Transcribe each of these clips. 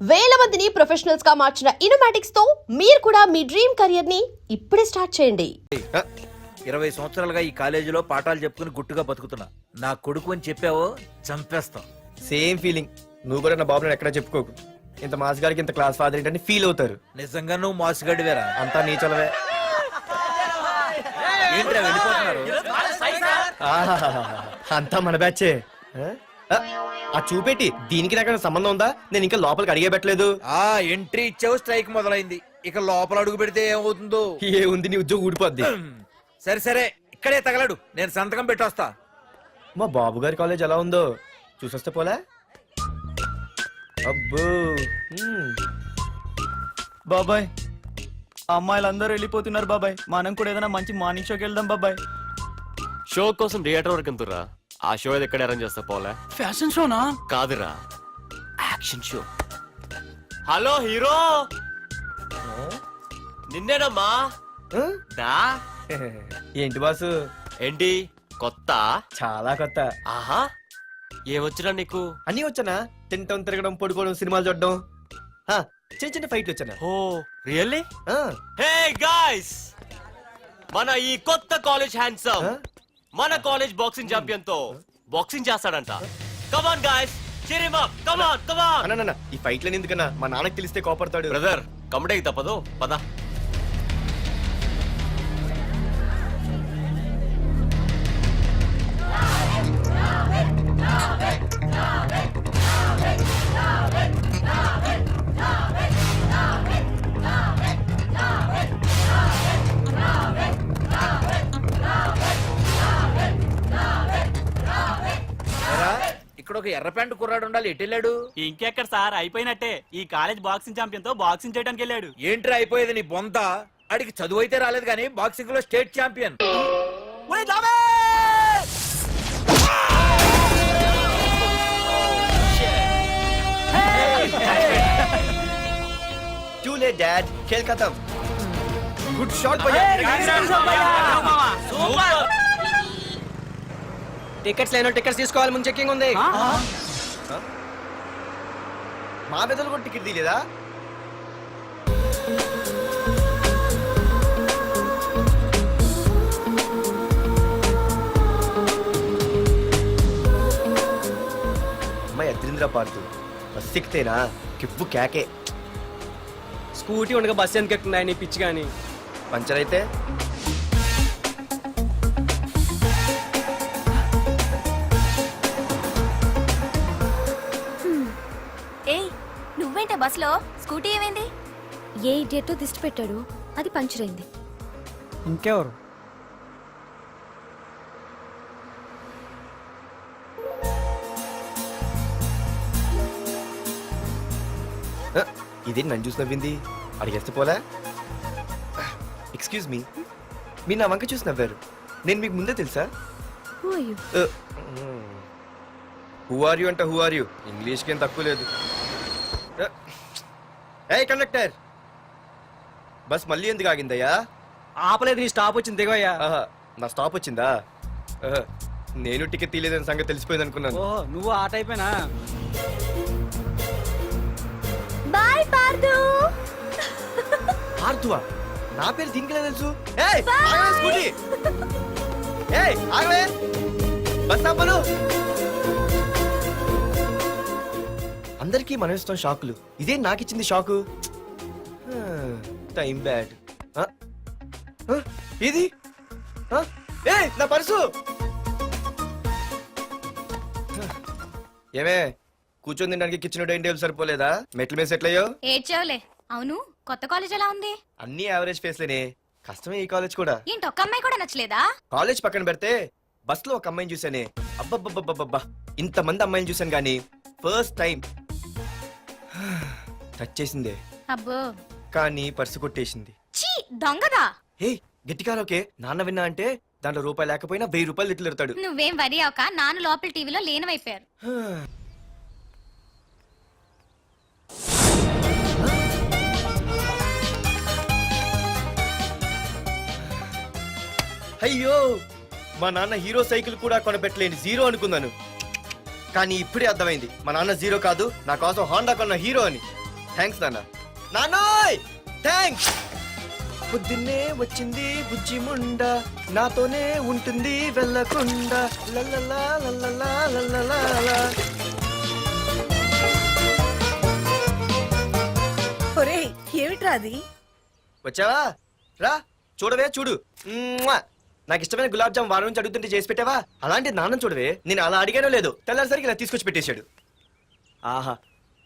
వేల మందిని ప్రొఫెషనల్స్ గా మార్చిన ఇనోమాటిక్స్ తో మీరు కూడా మీ డ్రీమ్ కెరియర్ ని ఇప్పుడే స్టార్ట్ చేయండి. 20 సంవత్సరాలుగా ఈ కాలేజీలో పాఠాలు చెప్పుకుని గుట్టుగా బతుకుతున్నా. నా కొడుకు అని చెప్పావో చంపేస్తాం. Same feeling. నువ్వు కూడా నా బాబు నేను ఎక్కడా చెప్పుకోకు. ఇంత మాస్ గారికి ఇంత క్లాస్ ఫాదర్ ఏంటని ఫీల్ అవుతారు. నిజంగా నువ్వు మాసుగడివేరా? అంతా నీ చలవే. ఏంట్రా వెళ్ళిపోతున్నారు? ఆహాహాహా. అంతా మన బ్యాచే. ఆ చూపెట్టి దీనికి నాకు సంబంధం ఉందా? నేను ఇంకా లోపలికి అడిగే పెట్టలేదు. ఆ ఎంట్రీ ఇచ్చావు, స్ట్రైక్ మొదలైంది. ఇక లోపల అడుగు పెడితే ఏమవుతుందో. ఏ ఉంది, నీ ఉద్యోగం ఊడిపోద్ది. సరే సరే, ఇక్కడే తగలడు, నేను సంతకం పెట్టొస్తా. మా బాబు గారి కాలేజ్ ఎలా ఉందో చూసొస్తే పోలే. అబ్బో. బాబాయ్, అమ్మాయిలందరూ వెళ్ళిపోతున్నారు బాబాయ్. మనం కూడా ఏదైనా మంచి మార్నింగ్ షోకి వెళ్దాం బాబాయ్. షో కోసం థియేటర్ వరకు ఎంతురా? ఆ షో ఇది ఎక్కడ అరేంజ్ చేస్తా పోలే. ఫ్యాషన్ షోనా? కాదురా, యాక్షన్ షో. హలో హీరో, నిన్నేనమ్మా. ఆ? దా. ఏంటి బాసు? ఏంటి కొత్త? చాలా కొత్త. ఆహా, ఏమొచ్చినా నీకు? అన్నీ వచ్చానా? తింటం, తిరగడం, పడుకోవడం, సినిమాలు చూడడం. చిన్న చిన్న ఫైట్లు వచ్చానా? ఓ రియల్లీ? ఆ. హే గాయ్స్, మన ఈ కొత్త కాలేజ్ హ్యాండ్సమ్ మన కాలేజ్ బాక్సింగ్ ఛాంపియన్ తో బాక్సింగ్ చేస్తాడంట. Come on guys, cheer him up. కమాన్ కమాన్. అన్న ఈ ఫైట్లని ఎందుకన్నా? మా నాన్నకి తెలిస్తే కోపడతాడు. బ్రదర్, కమడేకి తప్పదు, పద. ఇక్కడ ఒక ఎర్ర ప్యాంటు కుర్రాడు ఉండాలి, ఎటు వెళ్ళాడు? ఇంకెక్కడ సార్, అయిపోయినట్టే. ఈ కాలేజ్ బాక్సింగ్ ఛాంపియన్ తో బాక్సింగ్ చేయడానికి వెళ్ళాడు. ఏంట్రా అయిపోయేది నీ బొంత? అడిగి చదువు అయితే రాలేదు కానీ బాక్సింగ్ లో state champion. Too late, Dad. खेल खत्म. Good shot, भैया. టికెట్స్ లేనో టికెట్స్ తీసుకోవాలి, ముందు చెక్కింగ్ ఉంది. మా పెద్దలు కూడా టికెట్ తీయలేదా? అమ్మాయి అద్రింద్ర పార్తు బస్ ఎక్కితేనా కిప్పు కేకే. స్కూటీ ఉండగా బస్సు ఎందుకు ఎక్కుతున్నాయి నీ పిచ్చి కానీ. పంచర్ అయితే ఏయ్, నువ్వేంటే బస్సులో? స్కూటీ ఏమైంది? ఏ ఇడియట్ దిష్టి పెట్టాడు, అది పంచర్ అయింది. ఇంకెవరు? ఇదే నన్ను చూసి నవ్వింది. అడిగేస్తే పోలే. ఎక్స్క్యూజ్ మీ, మీరు నా వంక చూసి నవ్వారు. నేను మీకు ముందే తెలుసా? హూ ఆర్ యూ అంటే హూ ఆర్ యూ, ఇంగ్లీష్కి ఏం తక్కువ లేదు. ఏ కండక్టర్, బస్ మళ్ళీ ఎందుకు ఆగిందయ్యా? ఆపలేదు, నీ స్టాప్ వచ్చింది, దిగోయ్యా. ఆహా, నా స్టాప్ వచ్చిందా? ఆహా, నేను టికెట్ తీయలేదని సంగతి తెలిసిపోయింది అనుకున్నాను. ఓహో, నువ్వు ఆ టైపేనా? బాయ్ పార్దు. ఆర్తువా? నా పేరు దీనికి తెలుసు. ఏయ్, ఆగవే స్కూటీ. ఏయ్, ఆగవే. బస్ ఆపను. అందరికీ మనం ఇస్తాం షాకులు, ఇదే నాకు ఇచ్చింది షాకు. Time bad. ఇది ఏయ్, నా పర్సు. ఏమే, కూర్చొని తినడానికి కిచెన్ డైనింగ్ టేబుల్ సరిపోలేదా? మెట్ల మీద సెట్ అయ్యో. ఏడ్చావులే. అవును, కొత్త కాలేజ్ ఎలా ఉంది? అన్ని యావరేజ్ ఫేస్లేనే. కష్టమే ఈ కాలేజ్ కూడా. ఏంటి, ఒక్క అమ్మాయి కూడా నచ్చలేదా? కాలేజ్ పక్కన పెడితే బస్ లో ఒక అమ్మాయిని చూసానే, అబ్బబ్బబ్బబ్బబ్బా, ఇంతమంది అమ్మాయిని చూసాను గానీ ఫస్ట్ టైం టచ్ చేసిందే. అబ్బో, కానీ పర్సు కొట్టేసింది. చీ దొంగదా. హే, గట్టిగా ఓకే. నాన్న విన్నా అంటే దాంట్లో రూపాయి లేకపోయినా 1000 రూపాయలు ఇట్లు ఎడతాడు. నువ్వేం వరి అవక, నాన్న లోపల టీవీలో లేనవైపోయారు. అయ్యో, మా నాన్న హీరో సైకిల్ కూడా కొనబెట్టలేని జీరో అనుకున్నాను. కానీ ఇప్పుడే అర్థమైంది, మా నాన్న జీరో కాదు, నా కోసం హాండా కొన్న హీరో అని. థ్యాంక్స్ నాన్న. నాన్నోయ్ థ్యాంక్స్. పొద్దున్నే వచ్చింది బుజ్జి ముండ, నాతోనే ఉంటుంది వెళ్ళకుండా. లల్లలా లల్లలా లల్లలా. ఒరేయ్ ఏమిట్రా అది? వచ్చావా? రా చూడవే చూడు. మ్మ్వా! నాకు ఇష్టమైన గులాబ్ జామ్ వారం నుంచి అడుగుతుంటే చేసి పెట్టావా? అలాంటి నాన్న చూడవే, నేను అలా అడిగానో లేదు తెల్లారిసరికి ఇలా తీసుకొచ్చి పెట్టేశాడు. ఆహా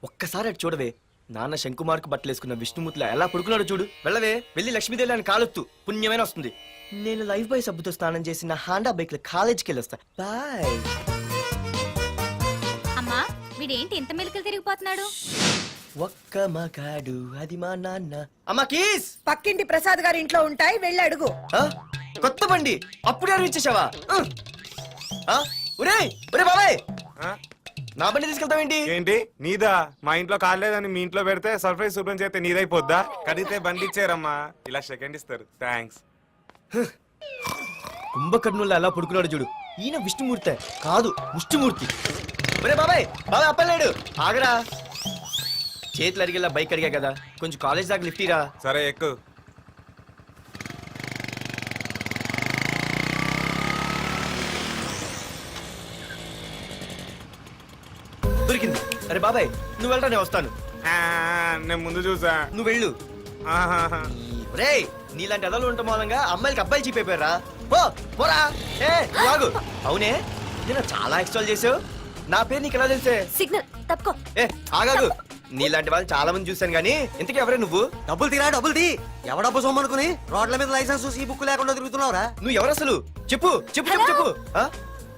ఒక్కసారి అటు చూడవే, నాన్న శంకుమార్కు బట్టలు వేసుకున్న విష్ణుమూర్తిలా ఎలా పడుకున్నాడో చూడు. వెళ్ళవే, వెళ్ళి లక్ష్మీదేవి అని కాలొత్తు, పుణ్యమైన వస్తుంది. నేను లైఫ్ బాయ్ సబ్బుతో స్నానం చేసి నా హాండా బైక్ లో కాలేజీకి వెళ్ళొస్తా. బాయ్. అమ్మా వీడేంటి ఇంత మెలికలు తిరిగిపోతున్నాడు? ఒక్క మగాడు అది మా నాన్న. అమ్మా కీస్. పక్కింటి ప్రసాద్ గారి ఇంట్లో ఉంటాయి, వెళ్ళి అడుగు. ఆ? కొత్త బండి అప్పుడే అరివిచ్చేసావా? ఒరే ఒరే బాబాయ్, నా బండి తీసుకెళ్తావేంటి? ఏంటి నీదా? మా ఇంట్లో కాలేదని మీ ఇంట్లో పెడితే సర్ప్రైజ్ శుభ్రం చేస్తే నీదైపోద్దా? కడిగితే బండి ఇచ్చారమ్మా, ఇలా సెకండ్ ఇస్తారు. థ్యాంక్స్. కుంభకర్ణుల్లో ఎలా పడుకున్నాడు చూడు. ఈయన విష్ణుమూర్తి కాదు ముష్టిమూర్తి. ఒరే బాబాయ్ బాబాయ్ అప్పలేడు, ఆగరా. చేతులు అడిగేలా బైక్ అడిగా కదా, కొంచెం కాలేజ్ దాకా లిఫ్ట్ ఇరా. సరే ఎక్కు. దొరికింది. అరే బాబాయ్ నువ్వు వెళ్ళరా, నేను వస్తాను. ఆ, నేను ముందు చూసా. నువ్వు వెళ్ళు. ఆహాహా. రే నీలాంటి ఎదలు ఉండటం మూలంగా అమ్మాయిలకి అబ్బాయిలు చీపైపోయారా? పో పోరా. ఏ నువ్వు ఆగు. అవునే నేను చాలా ఎక్స్ట్రాల్ చేసావు. నా పేరు నీకు ఎలా తెలిసే? సిగ్నల్ తప్పుకో. ఏ ఆగాగు. నీలాంటి వాళ్ళు చాలా మంది చూశాను గానీ ఇంతకీ ఎవరే నువ్వు? డబ్బులు తీరా డబ్బులు తీ. ఎవడ డబ్బు సొమ్మనుకుని రోడ్ల మీద లైసెన్స్ చూసి ఈ బుక్ లేకుండా తిరుగుతున్నావురా? నువ్వు ఎవరు అసలు? చెప్పు చెప్పు చెప్పు చెప్పు. ఆ?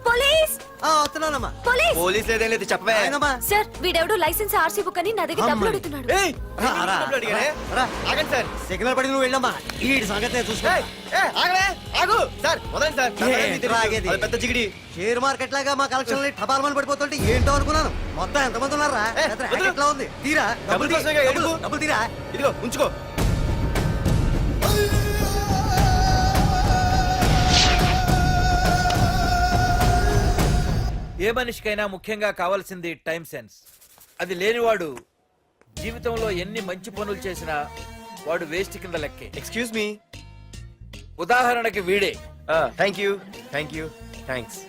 పోలీస్ వస్తున్నానమ్మా. పోలీస్. పోలీస్ లేదేం లేదు చెప్పవే. ఆయనమ్మా. సార్ వీడెవడో లైసెన్స్ ఆర్సీ బుక్ అని నా దగ్గర డబ్బులు అడుగుతున్నాడు. ఏయ్, రా, రా, డబ్బులు అడిగానే? రా. ఆగండి సార్. సిగ్నల్ పడి నువ్వు వెళ్ళమ్మా. ఈ సంగతి చూసుకో. ఏయ్, ఏయ్, ఆగవే, ఆగు. సార్ వదండి సార్. నా ఏ, పేరు మీకు ఆగేది. తెలుసు. అది పెద్ద జిగిడి. షేర్ మార్కెట్ లాగా మా కలెక్షన్ టపాల్మని పడిపోతుంటే ఏంటో అనుకున్నాను. మొత్తం ఎంతమంది ఉన్నారా? ఏ, పెద్ద వదిలు. racket లా ఉంది. తీరా డబ్బులు కోసమేగా ఏడుపు. డబ్బులు తీరా. ఇదిగో ఉంచుకో. ఏ మనిషికైనా ముఖ్యంగా కావాల్సింది టైం సెన్స్. అది లేనివాడు జీవితంలో ఎన్ని మంచి పనులు చేసినా వాడు వేస్ట్ కింద లెక్కే. Excuse me. ఉదాహరణకి వీడే. Thank you thank you thanks.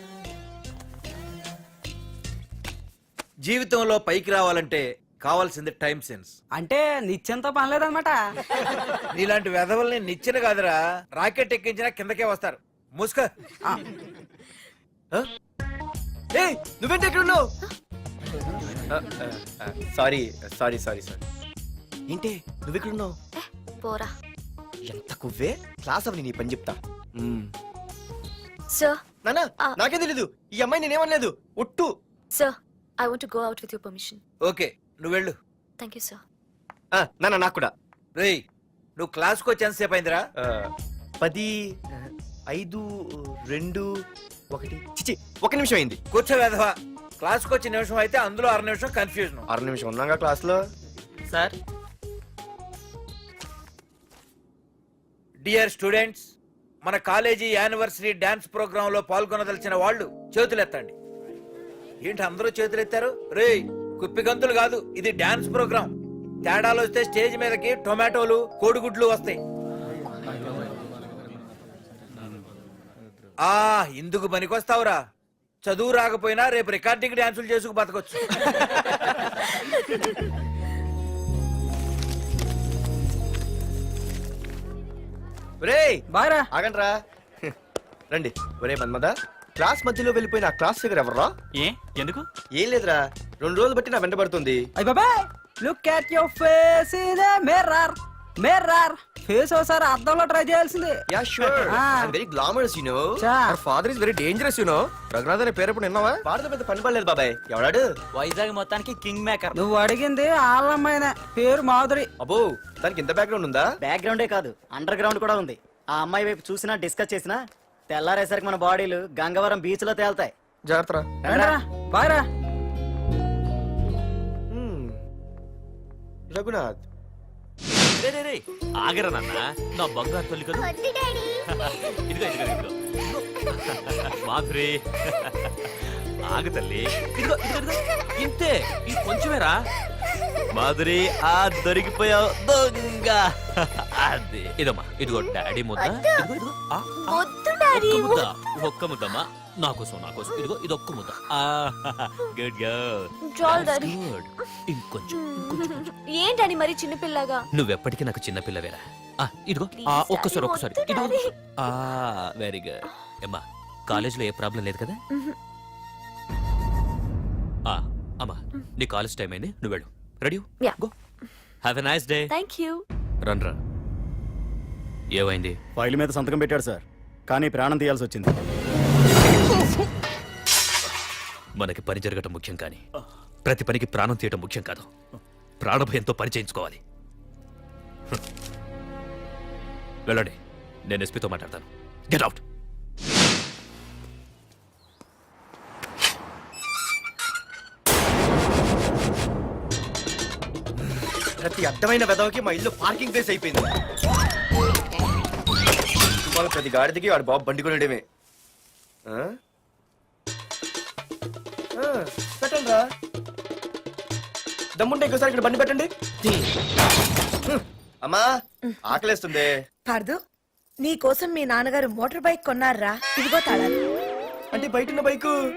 జీవితంలో పైకి రావాలంటే కావాల్సింది టైం సెన్స్. అంటే నిత్యంతో పనిలేదన్నమాట. నీలాంటి వెధవల్ని నిచ్చిన కాదురా, రాకెట్ ఎక్కించినా కిందకే వస్తారు. ముసుక. ఏయ్ నువ్వేంటి ఎక్కడ ఉన్నావు? Sorry sorry sorry sorry. ఏంటి నువ్వు ఇక్కడ ఉన్నావు? పోరా. ఎంత కువ్వే. క్లాస్ అవని నీ పని చెప్తా. సార్ నానా నాకేం తెలీదు. ఈ అమ్మాయి నేనేమనలేదు ఒట్టు. Sir I want to go out with your permission. Okay నువ్వు వెళ్ళు. Thank you sir. నానా నాకు కూడా. రేయ్ నువ్వు క్లాస్కి వచ్చి ఎంతసేపు అయిందిరా? 10, 5, 2, 1 చిచి 1 నిమిషం అయింది. కూర్చో వెధవా. క్లాస్కి వచ్చి నిమిషం అయితే అందులో 6 నిమిషం కన్ఫ్యూజన్. 6 నిమిషం ఉన్నాగా క్లాస్ లో. సార్ డియర్ స్టూడెంట్స్, మన కాలేజీ యానివర్సరీ డాన్స్ ప్రోగ్రామ్ లో పాల్గొనదలిచిన వాళ్ళు చేతులెత్తండి. ఏంటి అందరూ చేతులెత్తారు? రేయ్ కుప్పి గంతులు కాదు, ఇది డాన్స్ ప్రోగ్రామ్. తేడాలు వస్తే స్టేజ్ మీదకి టొమాటోలు కోడిగుడ్లు వస్తాయి. ఇందుకు పనికొస్తావురా. చదువు రాకపోయినా రేపు రికార్డింగ్ డాన్సులు చేసుకు బతకొచ్చు. రేయ్ బాగా ఆగండ్రా. రండి. ఒరే మన్మద, క్లాస్ మధ్యలో వెళ్ళిపోయిన ఆ క్లాస్ దగ్గర ఎవర్రా? ఏ ఎందుకు? ఏం లేదురా, 2 రోజులు బట్టి నా వెంట పడుతుంది. అయ్య బాబాయ్ look at your face in a mirror. Mirror face ఒకసారి అద్దంలో ట్రై చేయాల్సిందే. Yeah sure. Ah. I'm very glamorous you know. చా. Our father is very dangerous you know. Raghunath అనే పేరు ఎప్పుడు విన్నావా? వాడితో పెద్ద పని పడలేదు బాబాయ్. ఎవడాడు? వైజాగ్ మొత్తానికి కింగ్ మేకర్. నువ్వు అడిగింది ఆళ్ళమ్మాయినే, పేరు మాధురి. అబ్బో దానికి ఇంత బ్యాక్గ్రౌండ్ ఉందా? బ్యాక్గ్రౌండే కాదు అండర్ గ్రౌండ్ కూడా ఉంది. ఆ అమ్మాయి వైపు చూసినా డిస్కస్ చేసినా తెల్లారేసరికి మన బాడీలు గంగవరం బీచ్ లో తేల్తాయి. జాగ్రత్త. బాగా రఘునాథ్ రే రే రే ఆగరా నాన్న, నా బంగారు తల్లి కదా. ఇదిగో ఇదిగో ఇదిగో మాధురి, ఆగు తల్లి. ఇదిగో ఇదిగో ఇదిగో ఇంతే, ఇది కొంచెమేరా. మాధురి ఆ దొరికిపోయావు దొంగ. అది ఇదమ్మా, ఇదిగో డాడీ ముద్ద. ఇదిగో ఇదిగో వద్దు డాడీ. ఒక్క ముద్దమ్మా, నా కోసం ఇదిగో ఇది ఒక్క ముద్ద. Good girl. చాలు డాడీ. గుడ్. ఇంకొంచెం. ఏంటని మరి చిన్నపిల్లగా? నువ్వెప్పటికీ నాకు చిన్న పిల్లవేరా. ఇదిగో Please, ఒక్కసారి daddy, ఒక్కసారి వద్దు, ఇదిగో. daddy. Very good. అమ్మా కాలేజీలో ఏ ప్రాబ్లం లేదు కదా? అమ్మా నీ కాలేజ్ టైం అయింది, నువ్వు వెళ్ళు. Ready? Yeah. Go. Have a nice day. Thank you. రన్రా. ఏమైంది? ఫైల్ మీద సంతకం పెట్టాడు సార్, కానీ ప్రాణం తీయాల్సి వచ్చింది. మనకి పని జరగటం ముఖ్యం కానీ ప్రతి పనికి ప్రాణం తీయటం ముఖ్యం కాదు. ప్రాణభయంతో పని చేయించుకోవాలి. వెళ్ళండి, నేను ఎస్పీతో మాట్లాడతాను. Get out. ప్రతి అడ్డమైన వెదవకి మా ఇల్లు పార్కింగ్ ప్లేస్ అయిపోయింది. వాళ్ళ ప్రతి గాడిదకి వాడు బాబు బండి కొనడమే. పెట్టండి రా, దమ్ముంటే ఇంకోసారి ఇక్కడ బండి పెట్టండి. అమ్మా ఆకలేస్తుంది. పార్దు నీ కోసం మీ నాన్నగారు మోటార్ బైక్ కొన్నారా? ఇదిగో తాళాలు. అంటే బయట ఉన్న బైకు